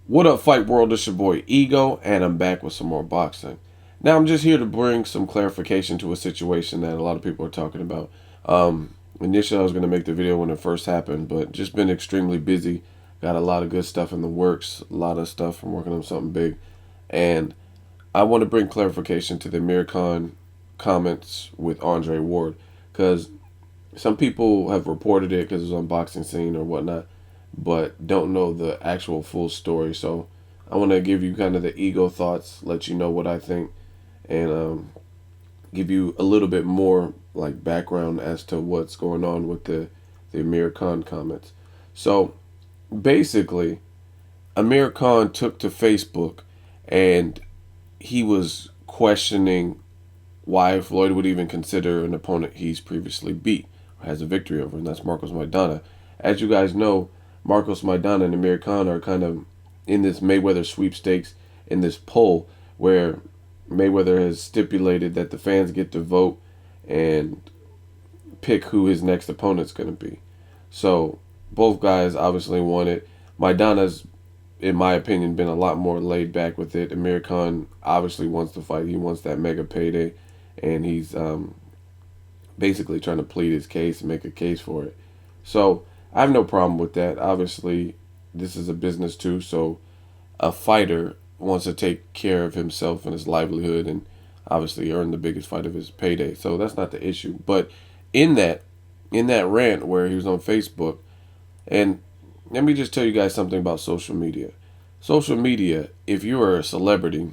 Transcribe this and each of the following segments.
What up, Fight World? It's your boy Ego, and I'm back with some more boxing. Now, I'm just here to bring some clarification to a situation that a lot of people are talking about. Initially, I was going to make the video when it first happened, but just been extremely busy. Got a lot of good stuff in the works, a lot of stuff from working on something big. And I want to bring clarification to the Amir Khan comments with Andre Ward, because some people have reported it because it was on Boxing Scene or whatnot, but don't know the actual full story. So I want to give you kind of the ego thoughts, let you know what I think, and give you a little bit more like background as to what's going on with the Amir Khan comments. So basically, Amir Khan took to Facebook and he was questioning why Floyd would even consider an opponent he's previously beat or has a victory over, and that's Marcos Maidana. As you guys know, Marcos Maidana and Amir Khan are kind of in this Mayweather sweepstakes in this poll where Mayweather has stipulated that the fans get to vote and pick who his next opponent's going to be. So both guys obviously want it. Maidana's, in my opinion, been a lot more laid back with it. Amir Khan obviously wants to fight. He wants that mega payday, and he's basically trying to plead his case and make a case for it. So I have no problem with that. Obviously, this is a business too, so a fighter wants to take care of himself and his livelihood and obviously earn the biggest fight of his payday. So that's not the issue. But in that rant where he was on Facebook, and let me just tell you guys something about social media. Social media, if you are a celebrity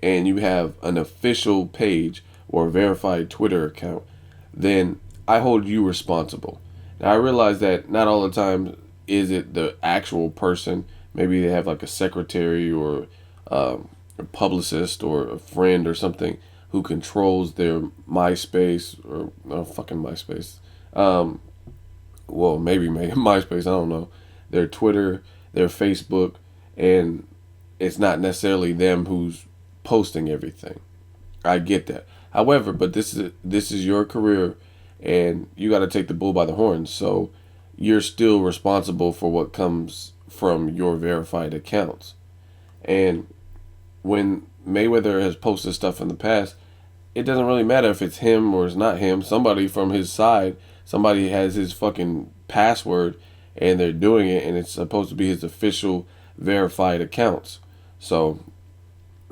and you have an official page or a verified Twitter account, then I hold you responsible. Now, I realize that not all the time is it the actual person. Maybe they have like a secretary or a publicist or a friend or something who controls their MySpace or fucking MySpace. Well, maybe MySpace, I don't know. Their Twitter, their Facebook, and it's not necessarily them who's posting everything. I get that. However, but this is your career, and you got to take the bull by the horns. So you're still responsible for what comes from your verified accounts. And when Mayweather has posted stuff in the past, it doesn't really matter if it's him or it's not him. Somebody from his side, somebody has his fucking password and they're doing it, and it's supposed to be his official verified accounts. So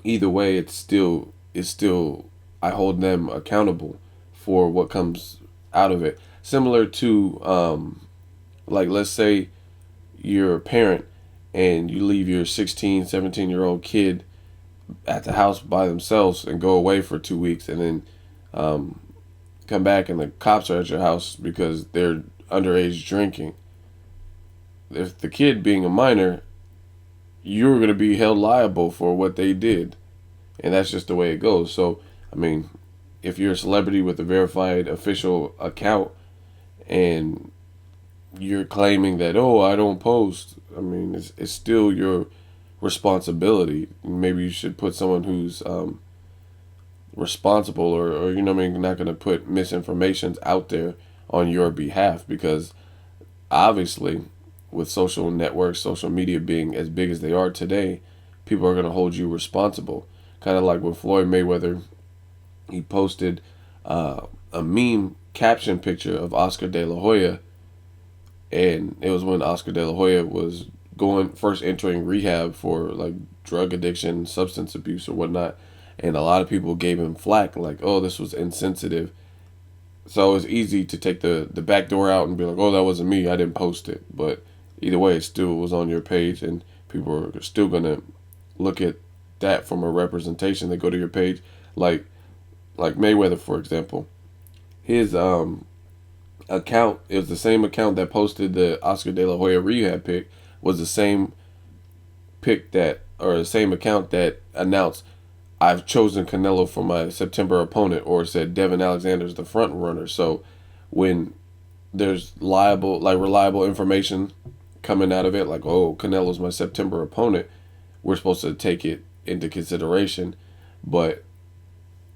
either way, it's still I hold them accountable for what comes out of it. Similar to like, let's say you're a parent and you leave your 16, 17-year-old kid at the house by themselves and go away for 2 weeks, and then come back and the cops are at your house because they're underage drinking. If the kid being a minor, you're going to be held liable for what they did. And that's just the way it goes. So, I mean, if you're a celebrity with a verified official account and you're claiming that, oh, I don't post, I mean, it's still your responsibility. Maybe you should put someone who's responsible, or you know what I mean, not going to put misinformations out there on your behalf, because obviously with social networks, social media being as big as they are today, people are going to hold you responsible. Kind of like with Floyd Mayweather, he posted a meme caption picture of Oscar De La Hoya, and it was when Oscar De La Hoya was first entering rehab for like drug addiction, substance abuse or whatnot, and a lot of people gave him flack like, oh, this was insensitive. So it's easy to take the back door out and be like, oh, that wasn't me, I didn't post it. But either way, it still was on your page, and people are still gonna look at that from a representation. They go to your page, like Mayweather, for example. His account, it was the same account that posted the Oscar De La Hoya rehab pic, was the same pic that, or the same account that announced, I've chosen Canelo for my September opponent, or said Devin Alexander's the front runner. So when there's reliable information coming out of it, like, oh, Canelo's my September opponent, we're supposed to take it into consideration. But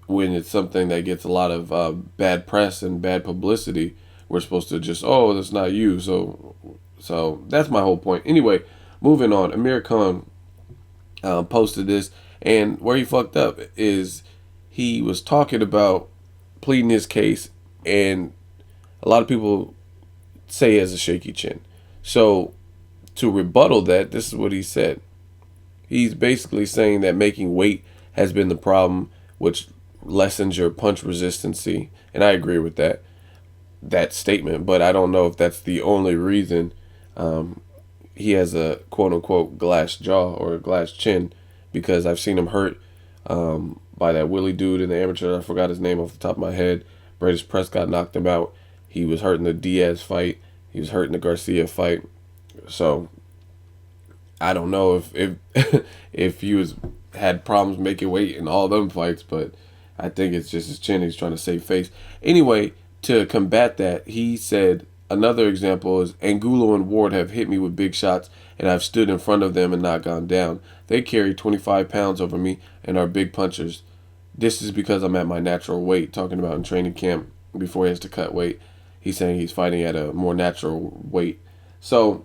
when it's something that gets a lot of bad press and bad publicity, we're supposed to just, oh, that's not you. So that's my whole point. Anyway, moving on. Amir Khan posted this, and where he fucked up is he was talking about pleading his case, and a lot of people say he has a shaky chin. So to rebuttal that, this is what he said. He's basically saying that making weight has been the problem, which lessens your punch resistancy, and I agree with that statement. But I don't know if that's the only reason he has a quote unquote glass jaw or a glass chin, because I've seen him hurt by that Willie dude in the amateur. I forgot his name off the top of my head. British Prescott knocked him out. He was hurt in the Diaz fight. He was hurt in the Garcia fight. So I don't know if if he was had problems making weight in all them fights, but I think it's just his chin. He's trying to save face. Anyway, to combat that, he said another example is Angulo and Ward have hit me with big shots, and I've stood in front of them and not gone down. They carry 25 pounds over me and are big punchers. This is because I'm at my natural weight. Talking about in training camp before he has to cut weight, he's saying he's fighting at a more natural weight. So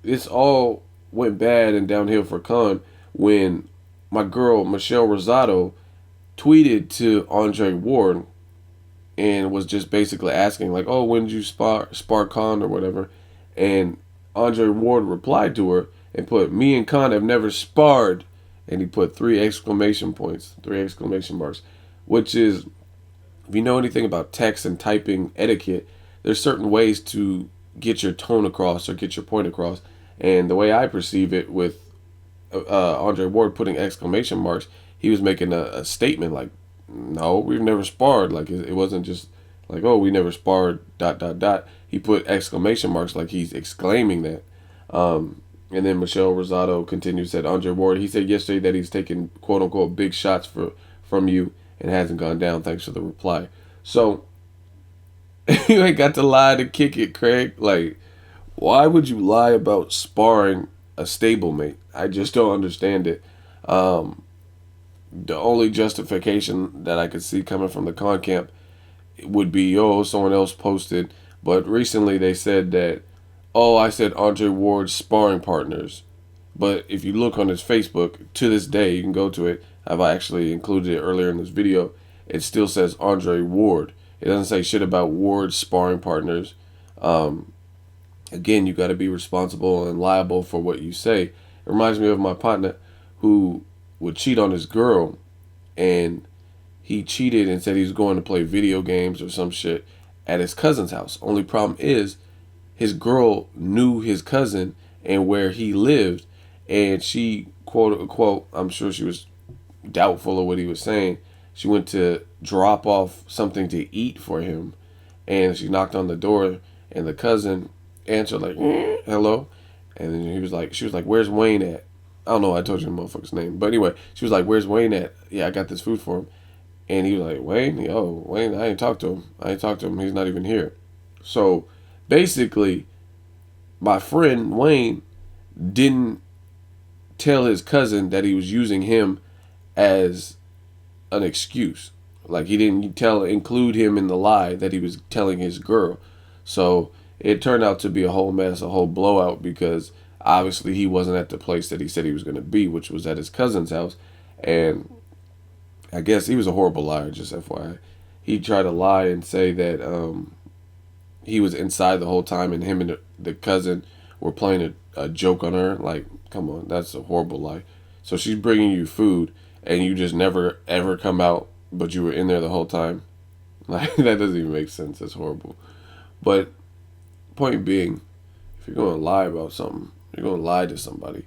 this all went bad and downhill for Khan when my girl Michelle Rosado tweeted to Andre Ward and was just basically asking like, "Oh, when did you spar Khan or whatever?" And Andre Ward replied to her and put, "Me and Khan have never sparred," and he put 3 exclamation marks, which is, if you know anything about text and typing etiquette, there's certain ways to get your tone across or get your point across. And the way I perceive it with Andre Ward putting exclamation marks, he was making a statement like, no, we've never sparred. Like it wasn't just like, oh, we never sparred, ... He put exclamation marks like he's exclaiming that. And then Michelle Rosado continued, said, Andre Ward, he said yesterday that he's taken quote unquote big shots from you and hasn't gone down. Thanks for the reply. So you ain't got to lie to kick it, Craig. Like, why would you lie about sparring a stablemate? I just don't understand it. The only justification that I could see coming from the Khan camp would be, oh, someone else posted. But recently they said that, oh, I said Andre Ward's sparring partners. But if you look on his Facebook, to this day, you can go to it. I've actually included it earlier in this video. It still says Andre Ward. It doesn't say shit about Ward's sparring partners. Again, you got to be responsible and liable for what you say. It reminds me of my partner who would cheat on his girl, and he cheated and said he was going to play video games or some shit at his cousin's house. Only problem is his girl knew his cousin and where he lived, and she, quote unquote, I'm sure she was doubtful of what he was saying, she went to drop off something to eat for him, and she knocked on the door, and the cousin answered like, hello, and then she was like, where's Wayne at? I don't know, I told you the motherfucker's name. But anyway, she was like, where's Wayne at? Yeah, I got this food for him. And he was like, Wayne? Yo, Wayne, I ain't talked to him. He's not even here. So basically, my friend Wayne didn't tell his cousin that he was using him as an excuse. Like, he didn't include him in the lie that he was telling his girl. So it turned out to be a whole mess, a whole blowout, because obviously he wasn't at the place that he said he was going to be, which was at his cousin's house. And I guess he was a horrible liar, just FYI. He tried to lie and say that he was inside the whole time, and him and the cousin were playing a joke on her. Like, come on, that's a horrible lie. So she's bringing you food, and you just never, ever come out, but you were in there the whole time. Like, that doesn't even make sense. That's horrible. But point being, if you're going to lie about something, you're going to lie to somebody,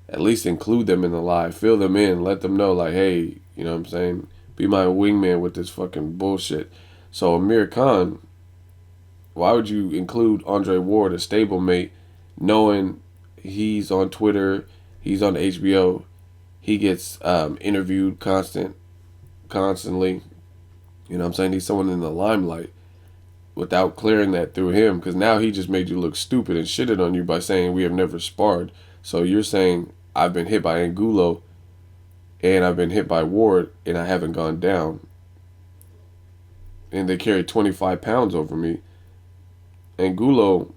at least include them in the lie. Fill them in. Let them know, like, hey, you know what I'm saying? Be my wingman with this fucking bullshit. So Amir Khan, why would you include Andre Ward, a stablemate, knowing he's on Twitter, he's on HBO, he gets interviewed constantly. You know what I'm saying? He's someone in the limelight, without clearing that through him, because now he just made you look stupid and shitted on you by saying we have never sparred. So you're saying I've been hit by Angulo and I've been hit by Ward and I haven't gone down, and they carry 25 pounds over me. Angulo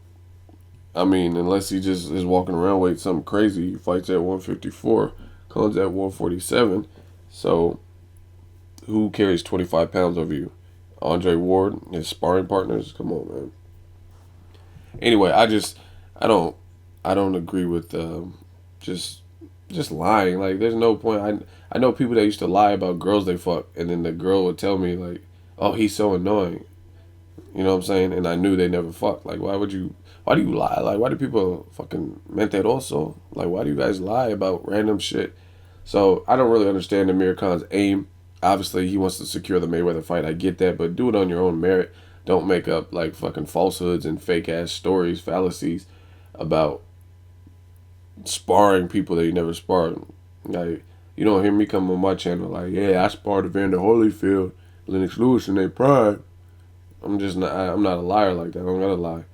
I mean, unless he just is walking around weighing something crazy. He fights at 154, Khan's at 147. So who carries 25 pounds over you? Andre Ward, his sparring partners. Come on, man. Anyway, I don't, I don't agree with just, just lying. Like, there's no point. I know people that used to lie about girls they fuck, and then the girl would tell me like, "Oh, he's so annoying." You know what I'm saying? And I knew they never fucked. Like, why would you? Why do you lie? Like, why do people fucking mentiroso? Like, why do you guys lie about random shit? So I don't really understand Amir Khan's aim. Obviously, he wants to secure the Mayweather fight. I get that, but do it on your own merit. Don't make up like fucking falsehoods and fake ass stories, fallacies about sparring people that you never sparred. Like, you don't hear me come on my channel like, yeah, I sparred Evander Holyfield, Lennox Lewis in their prime. I'm just not. I'm not a liar like that. I don't gotta lie.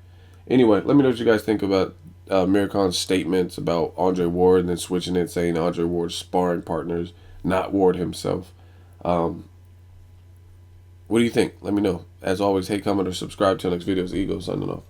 Anyway, let me know what you guys think about Amir Khan's statements about Andre Ward, and then switching it, saying Andre Ward's sparring partners, not Ward himself. Um, what do you think? Let me know. As always, hate, comment, or subscribe to our next videos. Ego signing off.